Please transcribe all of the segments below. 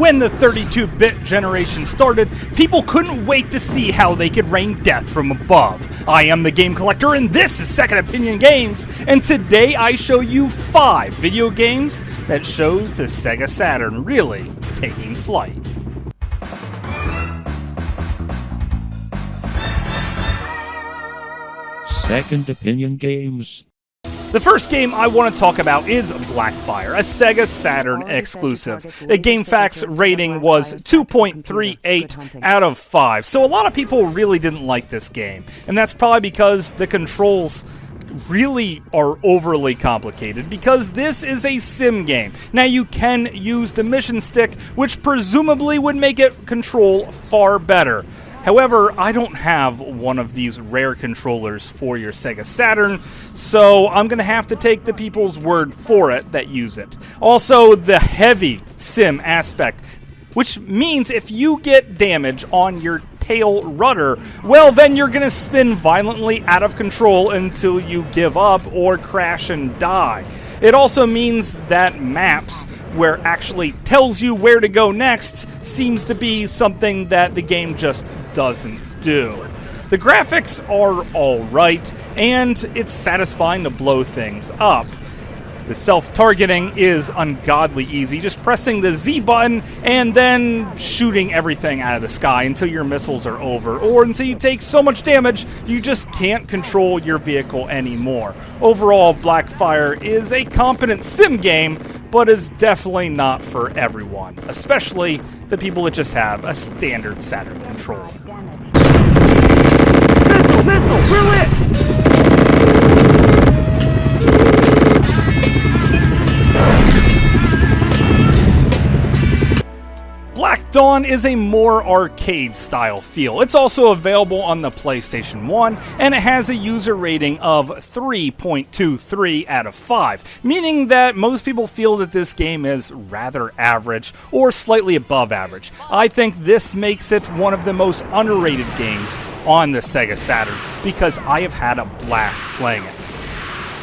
When the 32-bit generation started, people couldn't wait to see how they could rain death from above. I am the Game Collector, and this is Second Opinion Games, and today I show you 5 video games that shows the Sega Saturn really taking flight. Second Opinion Games. The first game I want to talk about is Blackfire, a Sega Saturn exclusive. The GameFAQs rating was 2.38 out of 5, so a lot of people really didn't like this game, and that's probably because the controls really are overly complicated, because this is a sim game. Now you can use the mission stick, which presumably would make it control far better. However, I don't have one of these rare controllers for your Sega Saturn, so I'm going to have to take the people's word for it that use it. Also, the heavy sim aspect, which means if you get damage on your tail rudder, well, then you're going to spin violently out of control until you give up or crash and die. It also means that maps, where it actually tells you where to go next, seems to be something that the game just doesn't do. The graphics are alright, and it's satisfying to blow things up. The self-targeting is ungodly easy, just pressing the Z button and then shooting everything out of the sky until your missiles are over, or until you take so much damage you just can't control your vehicle anymore. Overall, Blackfire is a competent sim game, but is definitely not for everyone, especially the people that just have a standard Saturn controller. Black Dawn is a more arcade-style feel. It's also available on the PlayStation 1, and it has a user rating of 3.23 out of 5, meaning that most people feel that this game is rather average or slightly above average. I think this makes it one of the most underrated games on the Sega Saturn, because I have had a blast playing it.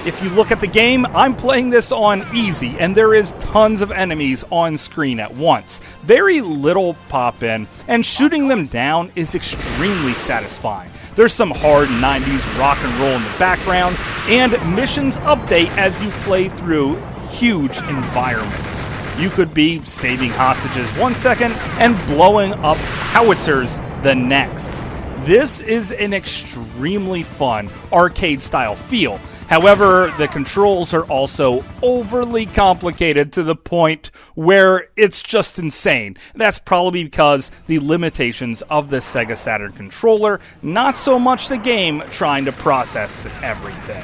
If you look at the game, I'm playing this on easy, and there is tons of enemies on screen at once. Very little pop-in, and shooting them down is extremely satisfying. There's some hard 90s rock and roll in the background, and missions update as you play through huge environments. You could be saving hostages 1 second and blowing up howitzers the next. This is an extremely fun arcade-style feel. However, the controls are also overly complicated to the point where it's just insane. That's probably because the limitations of the Sega Saturn controller, not so much the game trying to process everything.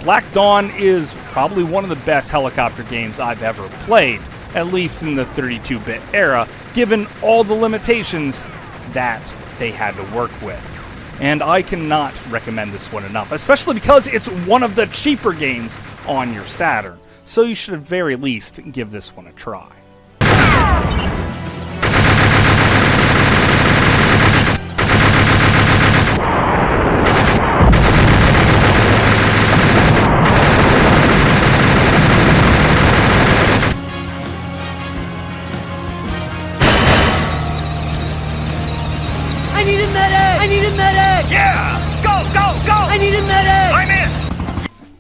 Black Dawn is probably one of the best helicopter games I've ever played, at least in the 32-bit era, given all the limitations that they had to work with. And I cannot recommend this one enough, especially because it's one of the cheaper games on your Saturn. So you should at very least give this one a try. I need a medic! I need a medic! Yeah! Go, go, go! I need a medic! I'm in!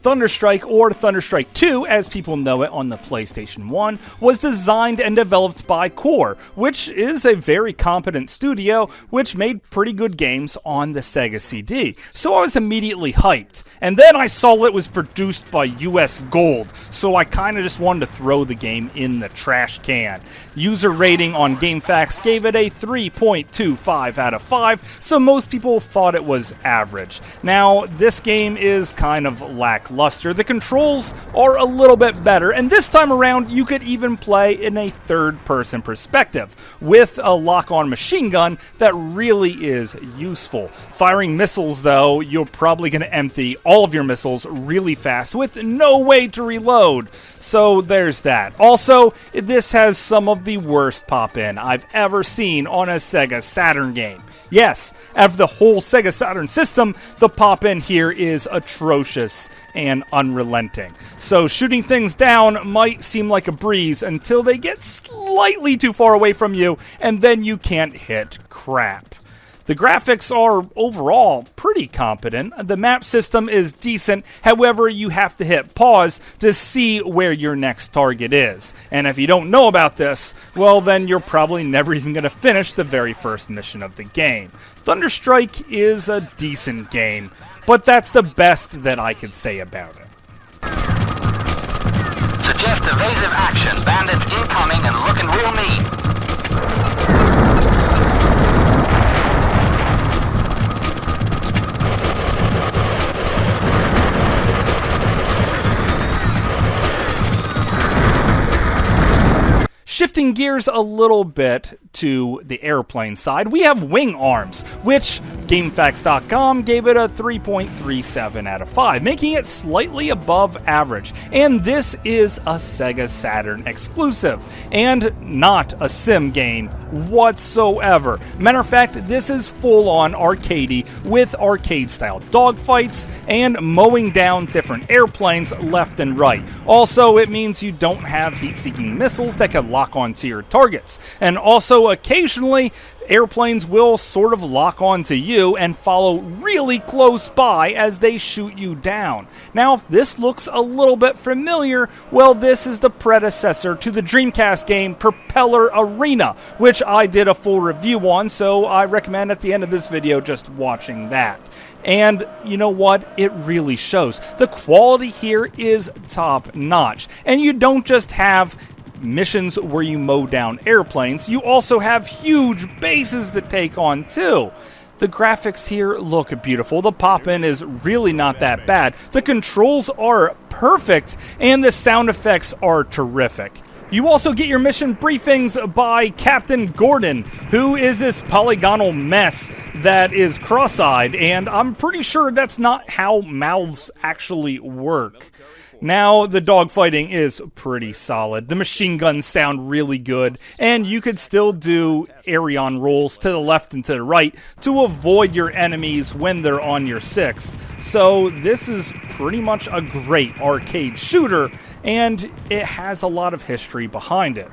Thunderstrike, or Thunderstrike 2, as people know it on the PlayStation 1, was designed and developed by Core, which is a very competent studio, which made pretty good games on the Sega CD. So I was immediately hyped. And then I saw it was produced by US Gold, so I kind of just wanted to throw the game in the trash can. User rating on GameFAQs gave it a 3.25 out of 5, so most people thought it was average. Now, this game is kind of lackluster. The controls are a little bit better, and this time around you could even play in a third-person perspective with a lock-on machine gun that really is useful. Firing missiles, though, you're probably going to empty all of your missiles really fast with no way to reload. So there's that. Also, this has some of the worst pop-in I've ever seen on a Sega Saturn game. Yes, out of the whole Sega Saturn system, the pop-in here is atrocious, and unrelenting. So shooting things down might seem like a breeze until they get slightly too far away from you, and then you can't hit crap. The graphics are overall pretty competent. The map system is decent, however you have to hit pause to see where your next target is. And if you don't know about this, well then you're probably never even going to finish the very first mission of the game. Thunderstrike is a decent game, but that's the best that I could say about it. Suggest evasive action. Bandits incoming and looking real mean. Shifting gears a little bit to the airplane side, we have wing arms, which GameFAQs.com gave it a 3.37 out of 5, making it slightly above average. And this is a Sega Saturn exclusive, and not a sim game whatsoever. Matter of fact, this is full-on arcadey with arcade-style dogfights and mowing down different airplanes left and right. Also, it means you don't have heat-seeking missiles that can lock onto your targets. And also, occasionally, airplanes will sort of lock onto you and follow really close by as they shoot you down. Now, if this looks a little bit familiar, well, this is the predecessor to the Dreamcast game Propeller Arena, which I did a full review on, so I recommend at the end of this video just watching that. And you know what? It really shows. The quality here is top notch. And you don't just have missions where you mow down airplanes, you also have huge bases to take on too. The graphics here look beautiful, the pop-in is really not that bad, the controls are perfect, and the sound effects are terrific. You also get your mission briefings by Captain Gordon, who is this polygonal mess that is cross-eyed, and I'm pretty sure that's not how mouths actually work. Now, the dogfighting is pretty solid. The machine guns sound really good, and you could still do Aerion rolls to the left and to the right to avoid your enemies when they're on your 6. So this is pretty much a great arcade shooter, and it has a lot of history behind it.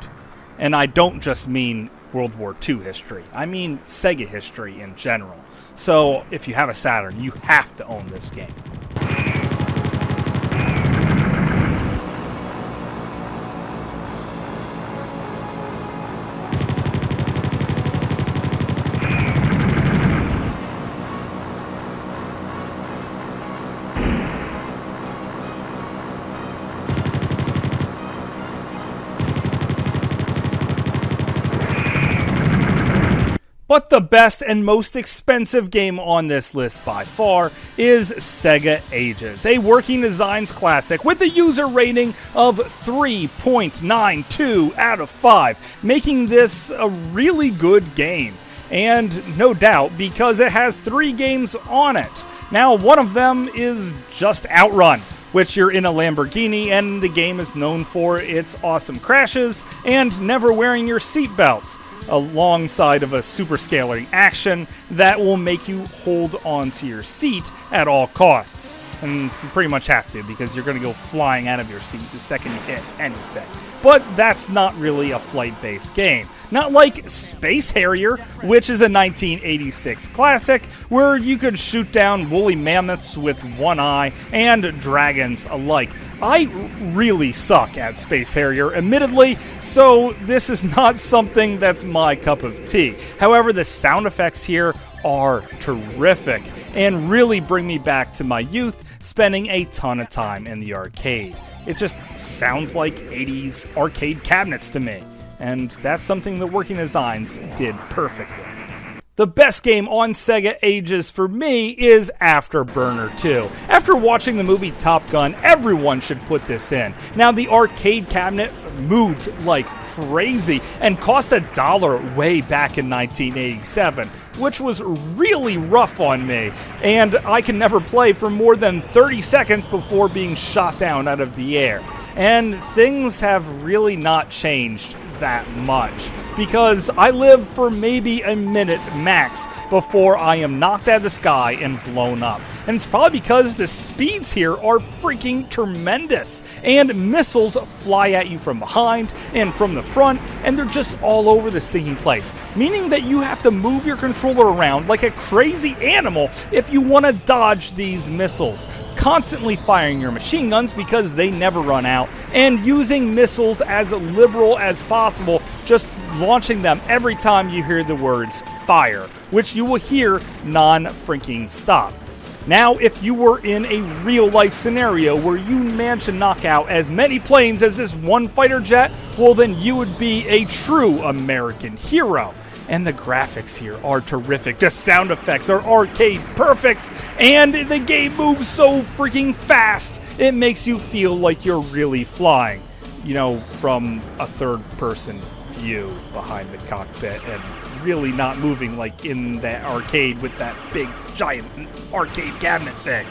And I don't just mean World War II history. I mean Sega history in general. So if you have a Saturn, you have to own this game. But the best and most expensive game on this list by far is Sega Ages, a working designs classic with a user rating of 3.92 out of 5, making this a really good game. And no doubt, because it has 3 games on it. Now, one of them is just Outrun, which you're in a Lamborghini, and the game is known for its awesome crashes and never wearing your seatbelts, alongside of a super scaling action that will make you hold on to your seat at all costs. And you pretty much have to, because you're going to go flying out of your seat the second you hit anything. But that's not really a flight-based game. Not like Space Harrier, which is a 1986 classic, where you could shoot down woolly mammoths with one eye and dragons alike. I really suck at Space Harrier, admittedly, so this is not something that's my cup of tea. However, the sound effects here are terrific and really bring me back to my youth, spending a ton of time in the arcade. It just sounds like 80s arcade cabinets to me, and that's something that Working Designs did perfectly. The best game on Sega Ages for me is Afterburner 2. After watching the movie Top Gun, everyone should put this in. Now, the arcade cabinet moved like crazy and cost $1 way back in 1987, which was really rough on me, and I can never play for more than 30 seconds before being shot down out of the air. And things have really not changed that much, because I live for maybe a minute max before I am knocked out of the sky and blown up. And it's probably because the speeds here are freaking tremendous, and missiles fly at you from behind and from the front, and they're just all over the stinking place, meaning that you have to move your controller around like a crazy animal if you want to dodge these missiles, constantly firing your machine guns because they never run out, and using missiles as liberal as possible, just launching them every time you hear the words fire, which you will hear non-freaking stop. Now, if you were in a real-life scenario where you managed to knock out as many planes as this one fighter jet, well, then you would be a true American hero. And the graphics here are terrific. The sound effects are arcade perfect, and the game moves so freaking fast, it makes you feel like you're really flying, you know, from a third-person view behind the cockpit, and really not moving like in that arcade with that big giant arcade cabinet thing.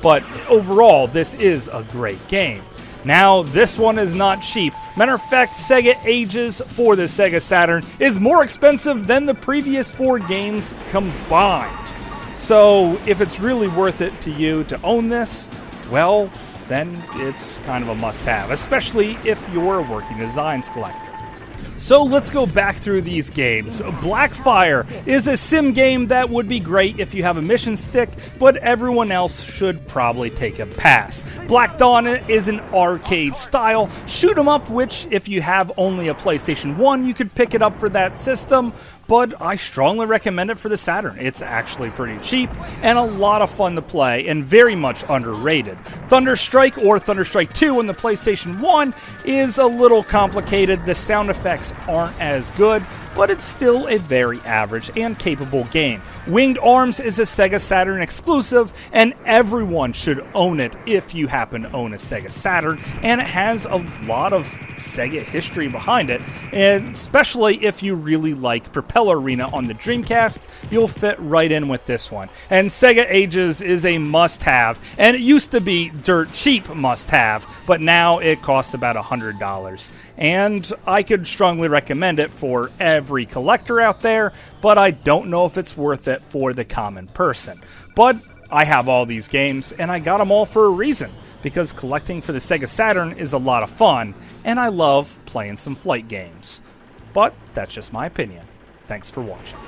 But overall, this is a great game. Now, this one is not cheap. Matter of fact, Sega Ages for the Sega Saturn is more expensive than the previous 4 games combined. So, if it's really worth it to you to own this, well, then it's kind of a must-have, especially if you're a working designs collector. So let's go back through these games. Blackfire is a sim game that would be great if you have a mission stick, but everyone else should probably take a pass. Black Dawn is an arcade style shoot 'em up, which if you have only a PlayStation 1, you could pick it up for that system, but I strongly recommend it for the Saturn. It's actually pretty cheap and a lot of fun to play and very much underrated. Thunderstrike or Thunderstrike 2 on the PlayStation 1 is a little complicated. The sound effects aren't as good, but it's still a very average and capable game. Winged Arms is a Sega Saturn exclusive, and everyone should own it if you happen to own a Sega Saturn, and it has a lot of Sega history behind it, and especially if you really like Propeller Arena on the Dreamcast, you'll fit right in with this one. And Sega Ages is a must-have, and it used to be dirt cheap must-have, but now it costs about $100. And I could strongly recommend it for every collector out there, but I don't know if it's worth it for the common person. But I have all these games, and I got them all for a reason, because collecting for the Sega Saturn is a lot of fun, and I love playing some flight games. But that's just my opinion. Thanks for watching.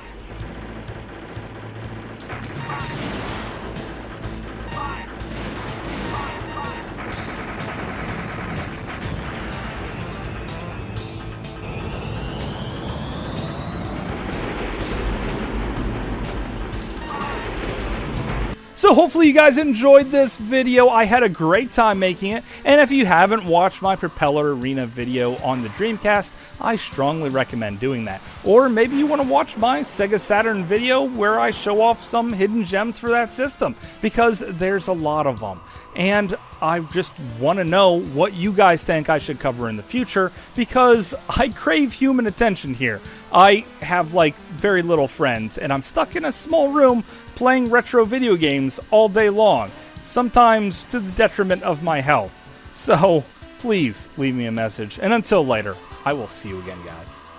So hopefully you guys enjoyed this video. I had a great time making it, and if you haven't watched my Propeller Arena video on the Dreamcast, I strongly recommend doing that. Or maybe you want to watch my Sega Saturn video where I show off some hidden gems for that system, because there's a lot of them. And I just want to know what you guys think I should cover in the future, because I crave human attention here. I have like very little friends, and I'm stuck in a small room playing retro video games all day long, sometimes to the detriment of my health. So please leave me a message, and until later, I will see you again, guys.